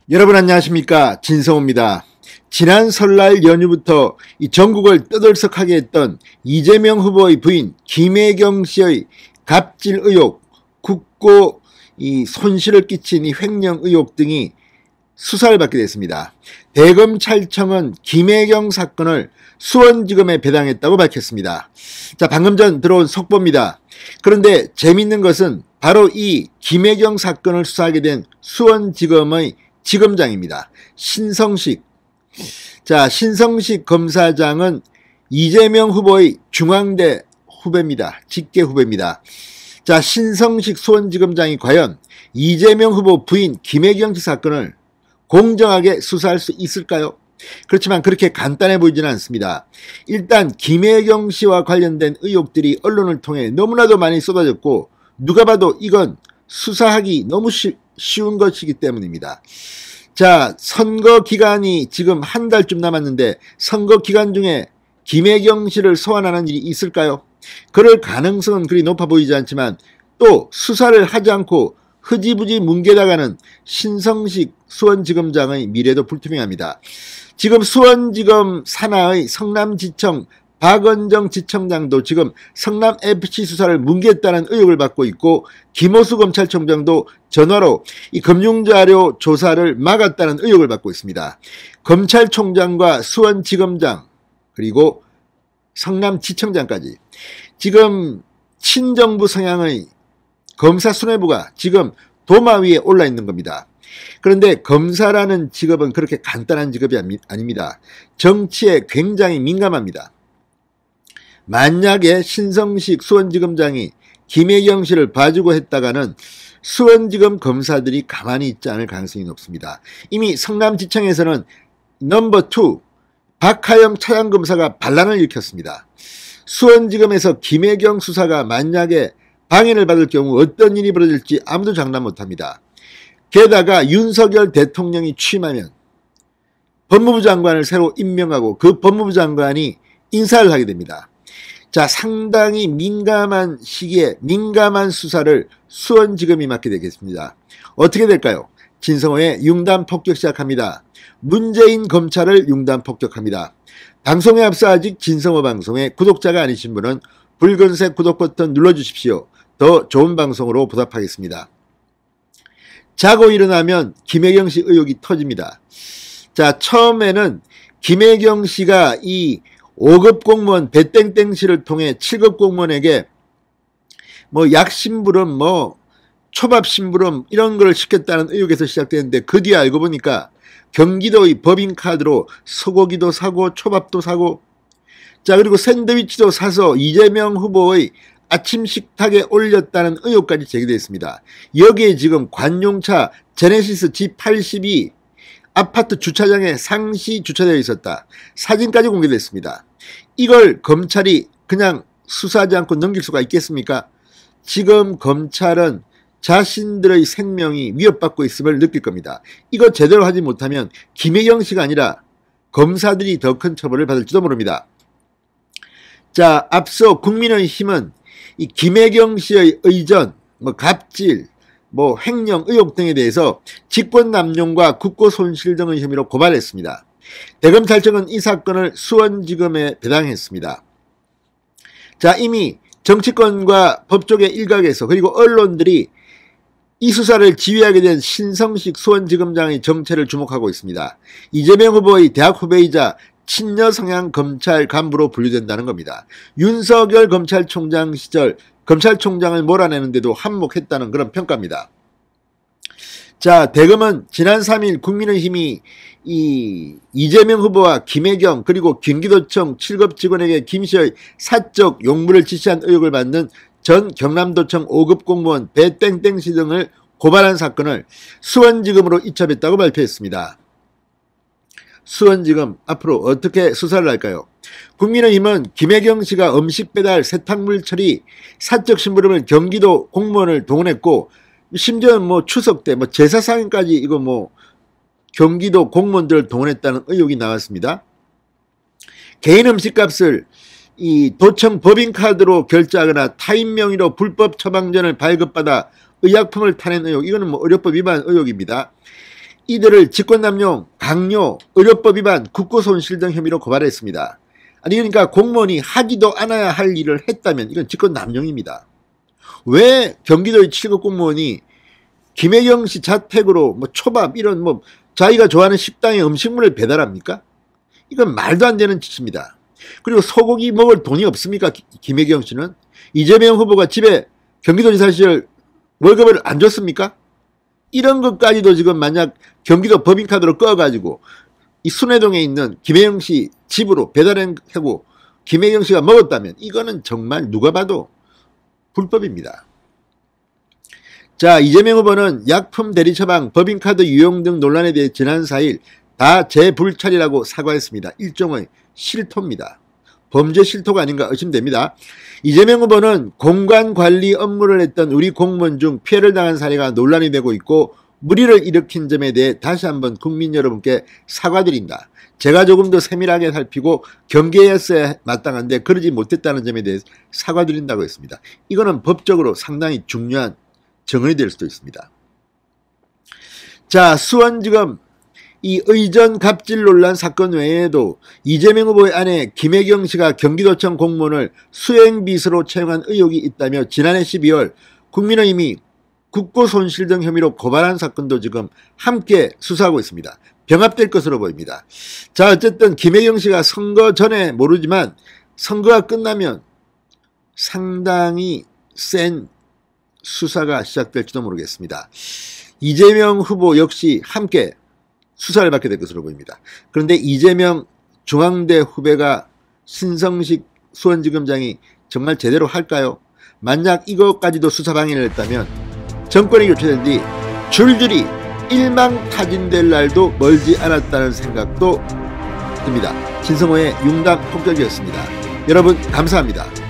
여러분 안녕하십니까, 진성호입니다. 지난 설날 연휴부터 이 전국을 떠들썩하게 했던 이재명 후보의 부인 김혜경 씨의 갑질 의혹, 국고 손실을 끼친 이 횡령 의혹 등이 수사를 받게 됐습니다. 대검찰청은 김혜경 사건을 수원지검에 배당했다고 밝혔습니다. 자, 방금 전 들어온 속보입니다. 그런데 재밌는 것은 바로 이 김혜경 사건을 수사하게 된 수원지검의 지검장입니다. 신성식. 자, 신성식 검사장은 이재명 후보의 중앙대 후배입니다. 직계 후배입니다. 자, 신성식 수원지검장이 과연 이재명 후보 부인 김혜경 씨 사건을 공정하게 수사할 수 있을까요? 그렇지만 그렇게 간단해 보이지는 않습니다. 일단 김혜경 씨와 관련된 의혹들이 언론을 통해 너무나도 많이 쏟아졌고 누가 봐도 이건 수사하기 너무 쉬운 것이기 때문입니다. 자, 선거 기간이 지금 한 달쯤 남았는데 선거 기간 중에 김혜경 씨를 소환하는 일이 있을까요? 그럴 가능성은 그리 높아 보이지 않지만 또 수사를 하지 않고 흐지부지 뭉개다가는 신성식 수원지검장의 미래도 불투명합니다. 지금 수원지검 산하의 성남지청 박은정 지청장도 지금 성남FC 수사를 뭉갰다는 의혹을 받고 있고 김호수 검찰총장도 전화로 이 금융자료 조사를 막았다는 의혹을 받고 있습니다. 검찰총장과 수원지검장 그리고 성남지청장까지 지금 친정부 성향의 검사 수뇌부가 지금 도마 위에 올라 있는 겁니다. 그런데 검사라는 직업은 그렇게 간단한 직업이 아닙니다. 정치에 굉장히 민감합니다. 만약에 신성식 수원지검장이 김혜경 씨를 봐주고 했다가는 수원지검 검사들이 가만히 있지 않을 가능성이 높습니다. 이미 성남지청에서는 넘버 2 박하영 차장검사가 반란을 일으켰습니다. 수원지검에서 김혜경 수사가 만약에 방해를 받을 경우 어떤 일이 벌어질지 아무도 장담 못합니다. 게다가 윤석열 대통령이 취임하면 법무부 장관을 새로 임명하고 그 법무부 장관이 인사를 하게 됩니다. 자, 상당히 민감한 시기에 민감한 수사를 수원지검이 맡게 되겠습니다. 어떻게 될까요? 진성호의 융단 폭격 시작합니다. 문재인 검찰을 융단 폭격합니다. 방송에 앞서 아직 진성호 방송의 구독자가 아니신 분은 붉은색 구독 버튼 눌러주십시오. 더 좋은 방송으로 보답하겠습니다. 자고 일어나면 김혜경 씨 의혹이 터집니다. 자, 처음에는 김혜경 씨가 이 5급 공무원 배땡땡 씨를 통해 7급 공무원에게 뭐 약심부름, 초밥심부름 이런 걸 시켰다는 의혹에서 시작되는데 그 뒤에 알고 보니까 경기도의 법인카드로 소고기도 사고 초밥도 사고 자, 그리고 샌드위치도 사서 이재명 후보의 아침 식탁에 올렸다는 의혹까지 제기됐습니다. 여기에 지금 관용차 제네시스 G82 아파트 주차장에 상시 주차되어 있었다. 사진까지 공개됐습니다. 이걸 검찰이 그냥 수사하지 않고 넘길 수가 있겠습니까? 지금 검찰은 자신들의 생명이 위협받고 있음을 느낄 겁니다. 이거 제대로 하지 못하면 김혜경 씨가 아니라 검사들이 더 큰 처벌을 받을지도 모릅니다. 자, 앞서 국민의힘은 이 김혜경 씨의 의전, 갑질, 횡령 의혹 등에 대해서 직권남용과 국고 손실 등의 혐의로 고발했습니다. 대검찰청은 이 사건을 수원지검에 배당했습니다. 자, 이미 정치권과 법조계 일각에서 그리고 언론들이 이 수사를 지휘하게 된 신성식 수원지검장의 정체를 주목하고 있습니다. 이재명 후보의 대학 후배이자 친여 성향 검찰 간부로 분류된다는 겁니다. 윤석열 검찰총장 시절 검찰총장을 몰아내는데도 한몫했다는 그런 평가입니다. 자, 대검은 지난 3일 국민의힘이 이재명 후보와 김혜경 그리고 경기도청 7급 직원에게 김씨의 사적 용무를 지시한 의혹을 받는 전 경남도청 5급 공무원 배땡땡씨 등을 고발한 사건을 수원지검으로 이첩했다고 발표했습니다. 수원지검 앞으로 어떻게 수사를 할까요? 국민의힘은 김혜경 씨가 음식 배달, 세탁물 처리, 사적 심부름을 경기도 공무원을 동원했고 심지어 추석 때 제사상까지 이거 경기도 공무원들을 동원했다는 의혹이 나왔습니다. 개인 음식값을 이 도청 법인카드로 결제하거나 타인 명의로 불법 처방전을 발급받아 의약품을 타낸 의혹, 이거는 의료법 위반 의혹입니다. 이들을 직권남용, 강요, 의료법 위반, 국고손실 등 혐의로 고발했습니다. 아니 그러니까 공무원이 하지도 않아야 할 일을 했다면 이건 직권남용입니다. 왜 경기도의 7급 공무원이 김혜경 씨 자택으로 뭐 초밥 이런 뭐 자기가 좋아하는 식당에 음식물을 배달합니까? 이건 말도 안 되는 짓입니다. 그리고 소고기 먹을 돈이 없습니까? 김혜경 씨는? 이재명 후보가 집에 경기도지사 시절 월급을 안 줬습니까? 이런 것까지도 지금 만약 경기도 법인카드로 꺼가지고 이 순회동에 있는 김혜경 씨 집으로 배달하고 김혜경 씨가 먹었다면 이거는 정말 누가 봐도 불법입니다. 자, 이재명 후보는 약품 대리 처방, 법인카드 유용 등 논란에 대해 지난 4일 다 제 불찰이라고 사과했습니다. 일종의 실토입니다. 범죄 실토가 아닌가 의심됩니다. 이재명 후보는 공간관리 업무를 했던 우리 공무원 중 피해를 당한 사례가 논란이 되고 있고 물의를 일으킨 점에 대해 다시 한번 국민 여러분께 사과드린다. 제가 조금 더 세밀하게 살피고 경계했어야 마땅한데 그러지 못했다는 점에 대해 사과드린다고 했습니다. 이거는 법적으로 상당히 중요한 정언이 될 수도 있습니다. 자, 수원지검 이 의전 갑질 논란 사건 외에도 이재명 후보의 아내 김혜경 씨가 경기도청 공무원을 수행비서로 채용한 의혹이 있다며 지난해 12월 국민의힘이 국고손실 등 혐의로 고발한 사건도 지금 함께 수사하고 있습니다. 병합될 것으로 보입니다. 자, 어쨌든 김혜경 씨가 선거 전에 모르지만 선거가 끝나면 상당히 센 수사가 시작될지도 모르겠습니다. 이재명 후보 역시 함께 수사를 받게 될 것으로 보입니다. 그런데 이재명 중앙대 후배가 신성식 수원지검장이 정말 제대로 할까요? 만약 이것까지도 수사 방해를 했다면 정권이 교체된 뒤 줄줄이 일망타진될 날도 멀지 않았다는 생각도 듭니다. 진성호의 융담 폭격이었습니다. 여러분 감사합니다.